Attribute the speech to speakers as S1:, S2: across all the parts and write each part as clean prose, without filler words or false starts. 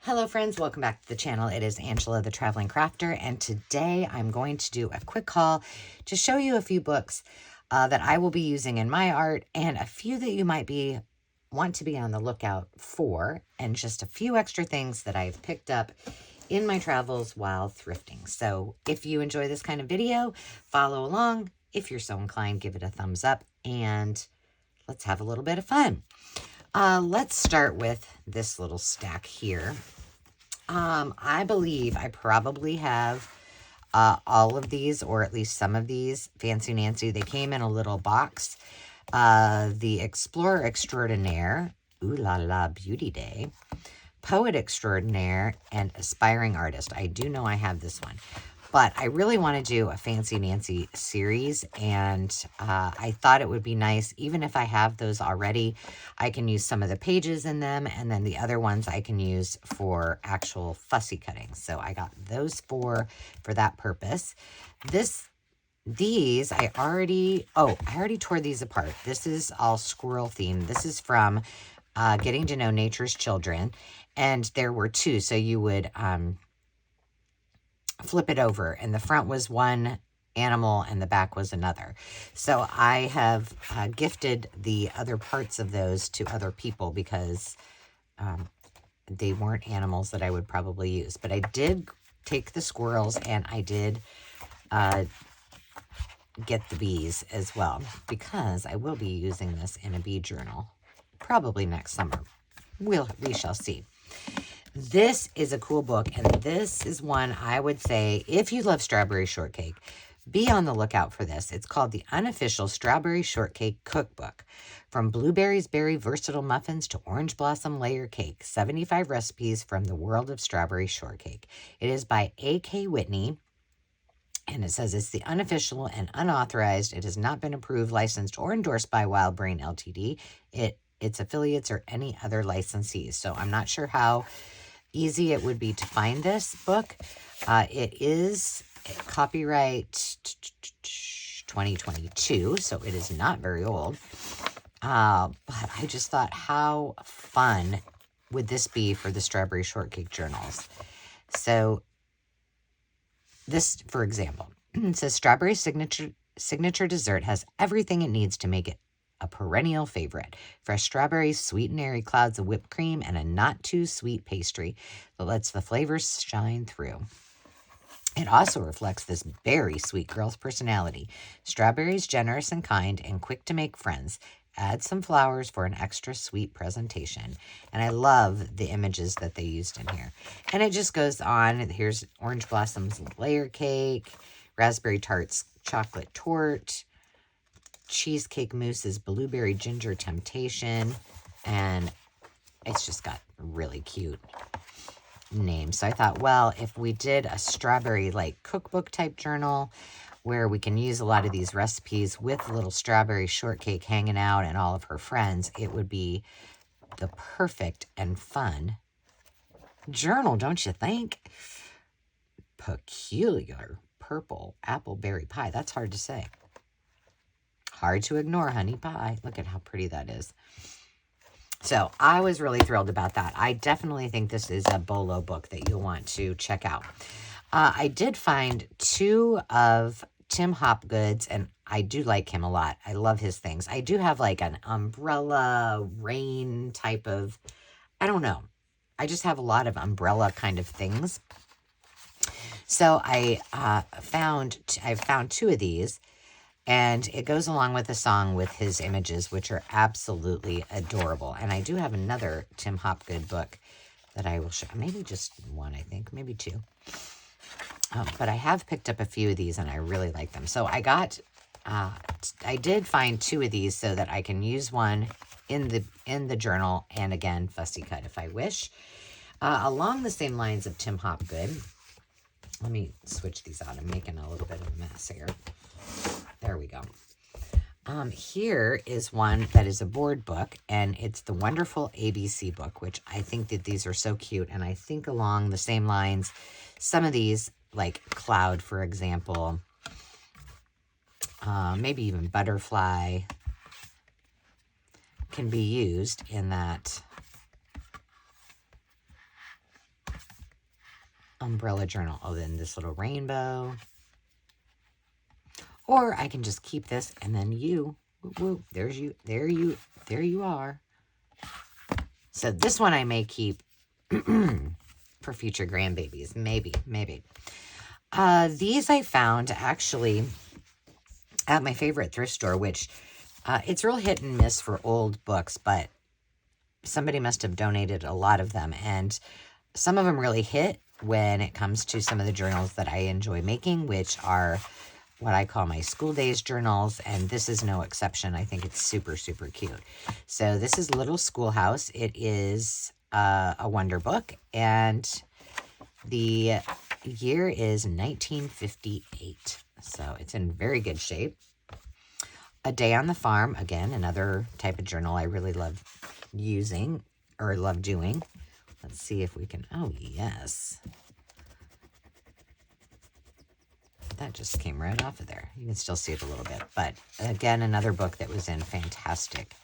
S1: Hello friends, welcome back to the channel. It is Angela, the Traveling Crafter, and today I'm going to do a quick haul to show you a few books that I will be using in my art and a few that you might want to be on the lookout for, and just a few extra things that I've picked up in my travels while thrifting. So if you enjoy this kind of video, follow along. If you're so inclined, give it a thumbs up, and let's have a little bit of fun. Let's start with this little stack here. I believe I probably have all of these, or at least some of these. Fancy Nancy, they came in a little box. The Explorer Extraordinaire, Ooh La La Beauty Day, Poet Extraordinaire, and Aspiring Artist. I do know I have this one. But I really want to do a Fancy Nancy series, and I thought it would be nice, even if I have those already, I can use some of the pages in them, and then the other ones I can use for actual fussy cutting. So I got those four for that purpose. These, I already tore these apart. This is all squirrel themed. This is from Getting to Know Nature's Children, and there were two, so you would flip it over, and the front was one animal and the back was another. So I have gifted the other parts of those to other people because they weren't animals that I would probably use. But I did take the squirrels, and I did get the bees as well, because I will be using this in a bee journal probably next summer. We shall see. This is a cool book, and this is one I would say, if you love strawberry shortcake, be on the lookout for this. It's called The Unofficial Strawberry Shortcake Cookbook. From blueberries, berry, versatile muffins to orange blossom layer cake, 75 recipes from the world of strawberry shortcake. It is by A.K. Whitney, and it says it's the unofficial and unauthorized. It has not been approved, licensed, or endorsed by Wild Brain Ltd., its affiliates, or any other licensees. So I'm not sure how easy it would be to find this book. It is copyright 2022, so it is not very old. But I just thought, how fun would this be for the Strawberry Shortcake Journals? So this, for example, it says strawberry signature dessert has everything it needs to make it a perennial favorite. Fresh strawberries, sweet and airy clouds of whipped cream, and a not-too-sweet pastry that lets the flavors shine through. It also reflects this very sweet girl's personality. Strawberries, generous and kind, and quick to make friends. Add some flowers for an extra sweet presentation. And I love the images that they used in here. And it just goes on. Here's Orange Blossoms layer cake, Raspberry Tarts chocolate torte, Cheesecake Mousse's Blueberry Ginger Temptation, and it's just got really cute names. So I thought, well, if we did a strawberry like cookbook type journal where we can use a lot of these recipes with little strawberry shortcake hanging out and all of her friends, it would be the perfect and fun journal, don't you think? Peculiar purple apple berry pie. That's hard to say. Hard to ignore, honey pie. Look at how pretty that is. So I was really thrilled about that. I definitely think this is a Bolo book that you'll want to check out. I did find two of Tim Hopgood's, and I do like him a lot. I love his things. I do have like an umbrella rain type of, I don't know. I just have a lot of umbrella kind of things. So I've found two of these. And it goes along with the song with his images, which are absolutely adorable. And I do have another Tim Hopgood book that I will show. Maybe just one, I think. Maybe two. But I have picked up a few of these, and I really like them. So I did find two of these so that I can use one in the journal, and again, fussy cut if I wish. Along the same lines of Tim Hopgood, let me switch these out. I'm making a little bit of a mess here. There we go. Here is one that is a board book, and it's the Wonderful ABC book, which I think that these are so cute. And I think along the same lines, some of these, like Cloud, for example, maybe even Butterfly, can be used in that umbrella journal. Oh, then this little rainbow. Or I can just keep this and then you, woo, there's you, there you are. So this one I may keep for future grandbabies. Maybe. These I found actually at my favorite thrift store, which it's real hit and miss for old books, but somebody must have donated a lot of them. And some of them really hit when it comes to some of the journals that I enjoy making, which are what I call my school days journals, and this is no exception. I think it's super, super cute. So this is Little Schoolhouse. It is a wonder book, and the year is 1958. So it's in very good shape. A Day on the Farm, again, another type of journal I really love using, or love doing. Let's see if we can, oh yes. That just came right off of there. You can still see it a little bit. But again, another book that was in fantastic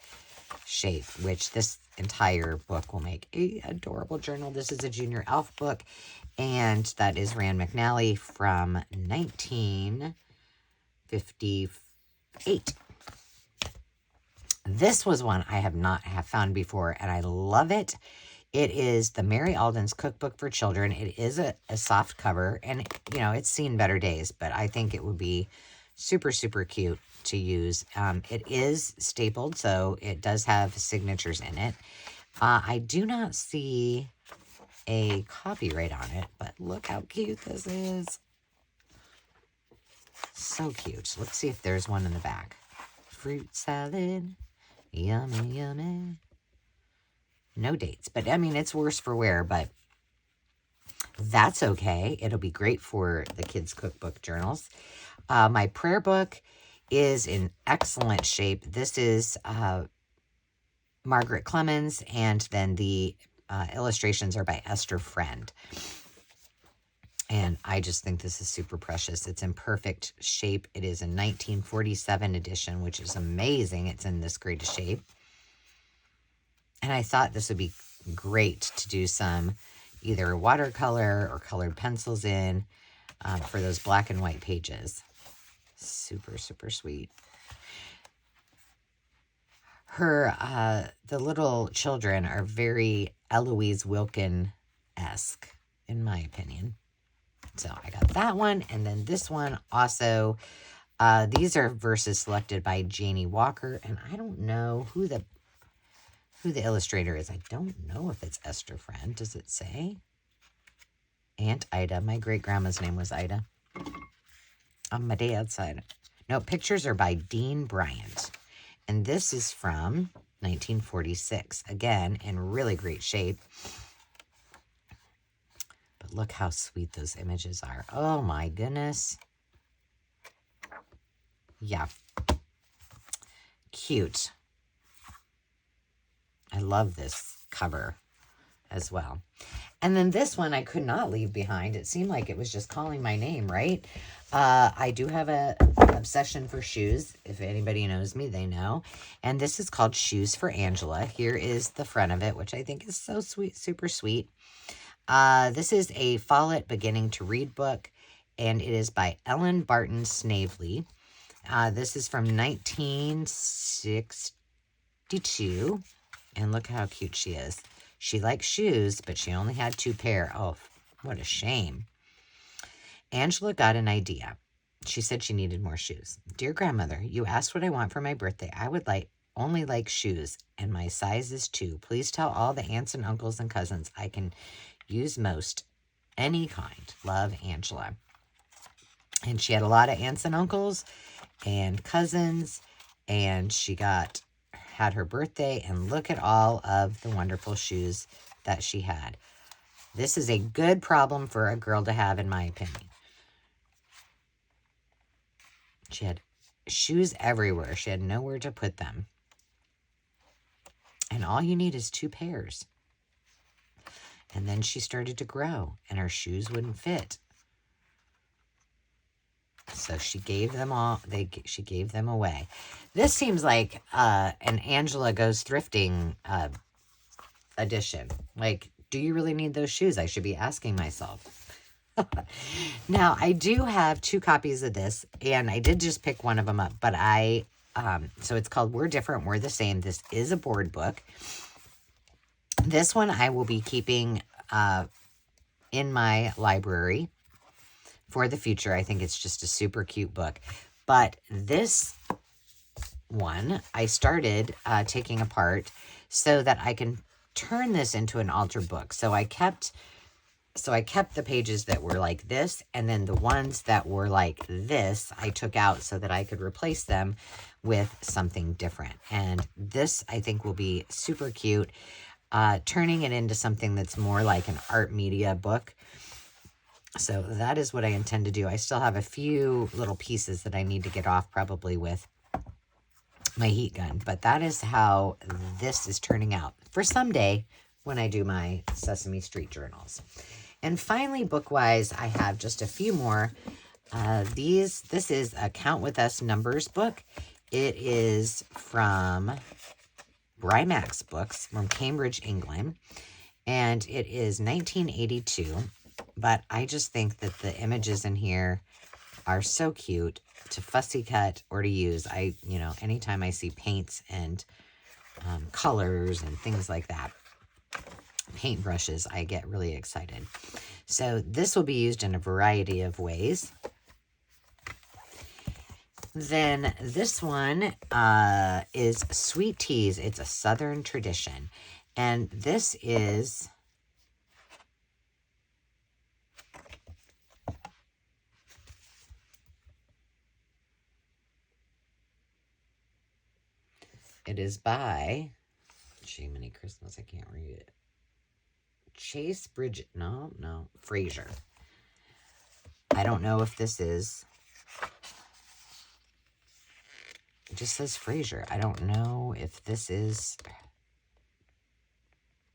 S1: shape, which this entire book will make a adorable journal. This is a Junior Elf book, and that is Rand McNally from 1958. This was one I have not found before, and I love it. It is the Mary Alden's Cookbook for Children. It is a soft cover, and, you know, it's seen better days, but I think it would be super, super cute to use. It is stapled, so it does have signatures in it. I do not see a copyright on it, but look how cute this is. So cute. Let's see if there's one in the back. Fruit salad. Yummy, yummy. No dates, but I mean, it's worse for wear, but that's okay. It'll be great for the kids' cookbook journals. My prayer book is in excellent shape. This is Margaret Clemens, and then the illustrations are by Esther Friend. And I just think this is super precious. It's in perfect shape. It is a 1947 edition, which is amazing. It's in this great shape. And I thought this would be great to do some either watercolor or colored pencils in for those black and white pages. Super, super sweet. The little children are very Eloise Wilkin-esque, in my opinion. So I got that one, and then this one also. These are verses selected by Janie Walker, and I don't know who the illustrator is. I don't know if it's Esther Friend. Does it say? Aunt Ida. My great-grandma's name was Ida. On my dad's side. No, pictures are by Dean Bryant. And this is from 1946. Again, in really great shape. But look how sweet those images are. Oh my goodness. Yeah. Cute. I love this cover as well. And then this one I could not leave behind. It seemed like it was just calling my name, right? I do have an obsession for shoes. If anybody knows me, they know. And this is called Shoes for Angela. Here is the front of it, which I think is so sweet, super sweet. This is a Follett Beginning to Read book, and it is by Ellen Barton Snavely. This is from 1962. And look how cute she is. She likes shoes, but she only had 2 pair. Oh, what a shame. Angela got an idea. She said she needed more shoes. Dear grandmother, you asked what I want for my birthday. I would only like shoes, and my size is 2. Please tell all the aunts and uncles and cousins I can use most. Any kind. Love, Angela. And she had a lot of aunts and uncles and cousins, and she had her birthday, and look at all of the wonderful shoes that she had. This is a good problem for a girl to have, in my opinion. She had shoes everywhere. She had nowhere to put them. And all you need is 2 pairs. And then she started to grow, and her shoes wouldn't fit. So she gave them all. She gave them away. This seems like an Angela Goes Thrifting edition. Like, do you really need those shoes? I should be asking myself. Now, I do have 2 copies of this, and I did just pick one of them up, but so it's called We're Different, We're the Same. This is a board book. This one I will be keeping in my library for the future. I think it's just a super cute book. But this one I started taking apart so that I can turn this into an altar book. So I kept the pages that were like this, and then the ones that were like this I took out so that I could replace them with something different. And this I think will be super cute, turning it into something that's more like an art media book. So that is what I intend to do. I still have a few little pieces that I need to get off, probably with my heat gun, but that is how this is turning out for someday when I do my Sesame Street journals. And finally, book-wise, I have just a few more. This is a Count With Us Numbers book. It is from Brymax Books from Cambridge, England. And it is 1982. But I just think that the images in here are so cute to fussy cut or to use. Anytime I see paints and colors and things like that, paintbrushes, I get really excited. So this will be used in a variety of ways. Then this one is Sweet Teas. It's a Southern tradition. And this is... It is by... Jiminy Christmas, I can't read it. Chase Bridget, no, Fraser. I don't know if this is, it just says Fraser. I don't know if this is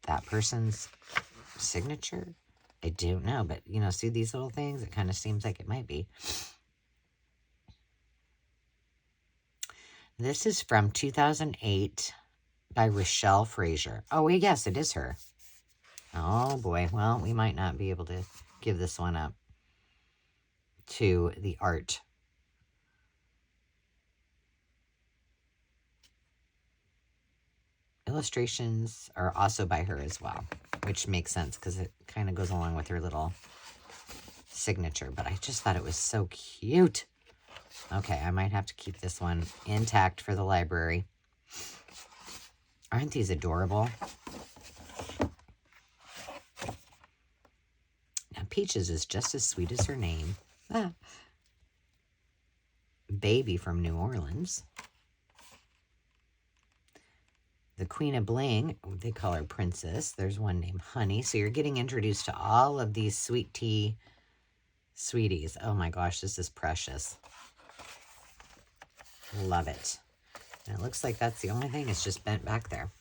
S1: that person's signature. I don't know, but see these little things? It kind of seems like it might be. This is from 2008 by Rochelle Fraser. Oh, yes, it is her. Oh, boy. Well, we might not be able to give this one up to the art. Illustrations are also by her as well, which makes sense because it kind of goes along with her little signature. But I just thought it was so cute. Okay, I might have to keep this one intact for the library. Aren't these adorable? Now, Peaches is just as sweet as her name. Baby from New Orleans. The Queen of Bling, they call her Princess. There's one named Honey. So you're getting introduced to all of these sweet tea sweeties. Oh my gosh, this is precious. Love it. And it looks like that's the only thing. It's just bent back there.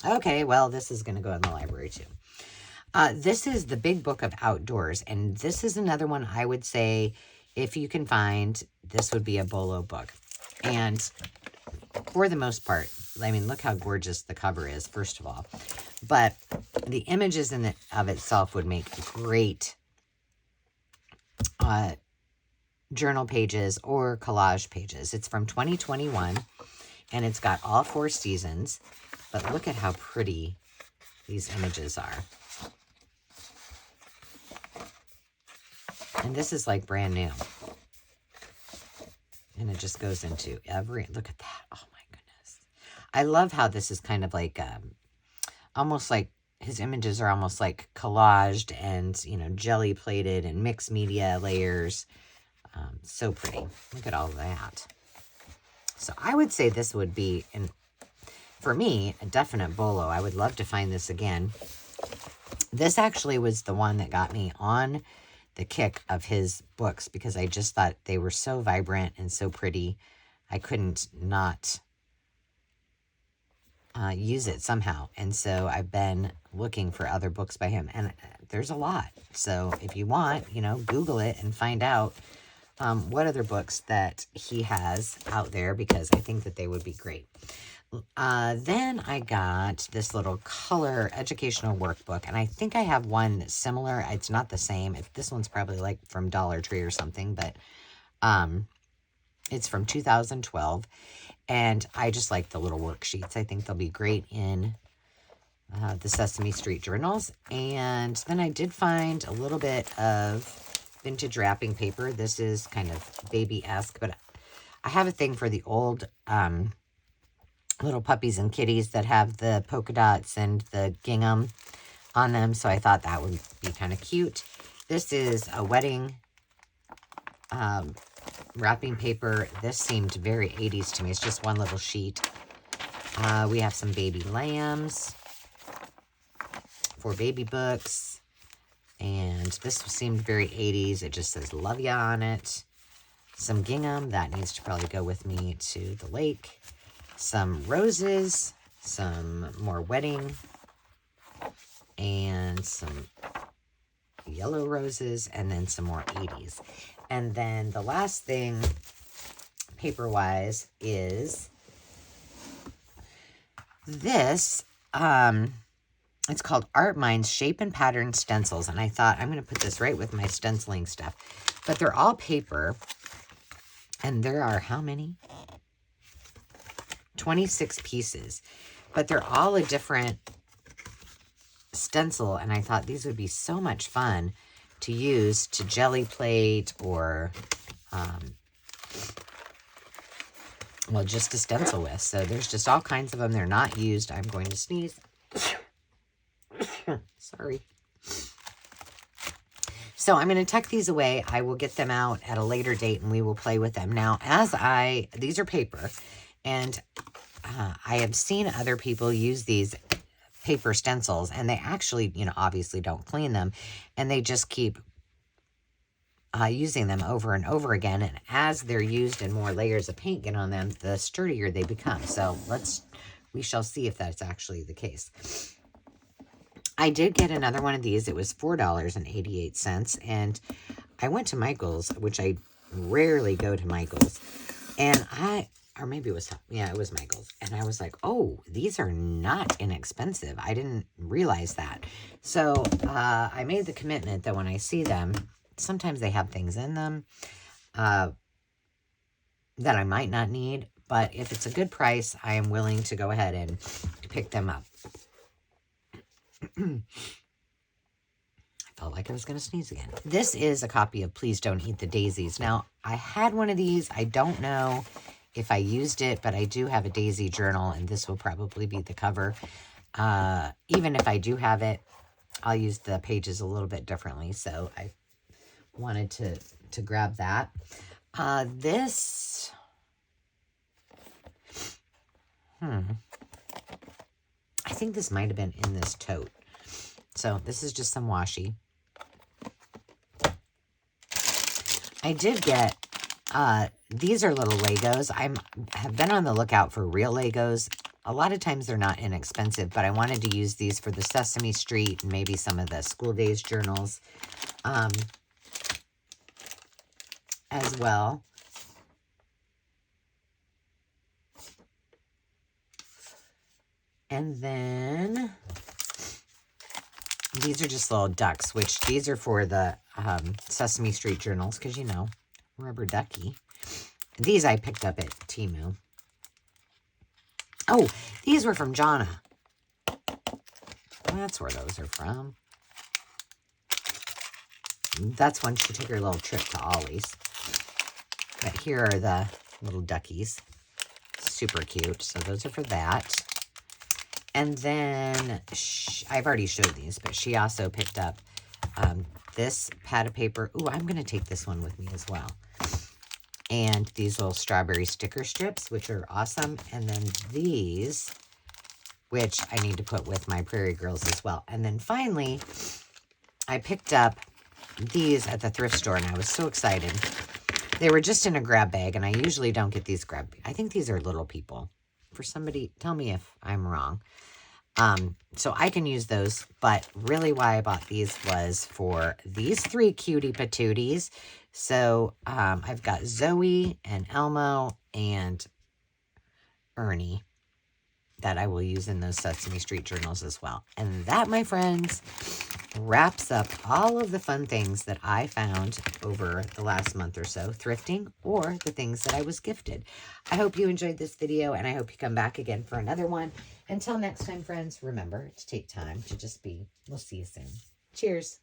S1: Okay, well, this is going to go in the library too. This is the Big Book of Outdoors. And this is another one I would say, if you can find, this would be a Bolo book. And for the most part, I mean, look how gorgeous the cover is, first of all. But the images in it of itself would make great journal pages or collage pages. It's from 2021, and it's got all 4 seasons. But look at how pretty these images are. And this is like brand new. And it just goes into every, look at that. Oh my goodness. I love how this is kind of like, almost like his images are almost like collaged and, jelly plated and mixed media layers. So pretty. Look at all that. So I would say this would be, for me, a definite Bolo. I would love to find this again. This actually was the one that got me on the kick of his books because I just thought they were so vibrant and so pretty. I couldn't not use it somehow. And so I've been looking for other books by him. And there's a lot. So if you want, Google it and find out what other books that he has out there, because I think that they would be great. Then I got this little color educational workbook, and I think I have one that's similar. It's not the same. This one's probably like from Dollar Tree or something, but it's from 2012, and I just like the little worksheets. I think they'll be great in the Sesame Street journals. And then I did find a little bit of vintage wrapping paper. This is kind of baby-esque, but I have a thing for the old little puppies and kitties that have the polka dots and the gingham on them, so I thought that would be kind of cute. This is a wedding wrapping paper. This seemed very 80s to me. It's just one little sheet. We have some baby lambs for baby books, and this seemed very 80s. It just says love ya on it. Some gingham that needs to probably go with me to the lake. Some roses, some more wedding, and some yellow roses, and then some more 80s. And then the last thing, paper-wise, is this. It's called Art Minds Shape and Pattern Stencils. And I thought, I'm going to put this right with my stenciling stuff. But they're all paper. And there are how many? 26 pieces. But they're all a different stencil. And I thought these would be so much fun to use to jelly plate or, well, just to stencil with. So there's just all kinds of them. They're not used. I'm going to sneeze. Sorry. So I'm going to tuck these away. I will get them out at a later date and we will play with them. Now, these are paper, and I have seen other people use these paper stencils, and they actually, obviously don't clean them, and they just keep using them over and over again. And as they're used and more layers of paint get on them, the sturdier they become. So we shall see if that's actually the case. I did get another one of these. It was $4.88, and I went to Michael's, which I rarely go to Michael's, and or maybe it was Michael's, and I was like, oh, these are not inexpensive. I didn't realize that. So I made the commitment that when I see them, sometimes they have things in them that I might not need, but if it's a good price, I am willing to go ahead and pick them up. I felt like I was going to sneeze again. This is a copy of Please Don't Eat the Daisies. Now, I had one of these. I don't know if I used it, but I do have a daisy journal, and this will probably be the cover. Even if I do have it, I'll use the pages a little bit differently, so I wanted to grab that. I think this might have been in this tote. So this is just some washi. I did get, these are little Legos. I have been on the lookout for real Legos. A lot of times they're not inexpensive, but I wanted to use these for the Sesame Street and maybe some of the school days journals as well. And then these are just little ducks, which these are for the Sesame Street journals, because, rubber ducky. These I picked up at Temu. Oh, these were from Jonna. That's where those are from. That's when she took her little trip to Ollie's. But here are the little duckies. Super cute. So those are for that. And then, I've already showed these, but she also picked up this pad of paper. Ooh, I'm going to take this one with me as well. And these little strawberry sticker strips, which are awesome. And then these, which I need to put with my Prairie Girls as well. And then finally, I picked up these at the thrift store, and I was so excited. They were just in a grab bag, and I usually don't get these grab bags. I think these are little people. For somebody, tell me if I'm wrong. So I can use those, but really why I bought these was for these 3 cutie patooties. So I've got Zoe and Elmo and Ernie that I will use in those Sesame Street journals as well. And that, my friends, wraps up all of the fun things that I found over the last month or so, thrifting, or the things that I was gifted. I hope you enjoyed this video, and I hope you come back again for another one. Until next time, friends, remember to take time to just be. We'll see you soon. Cheers.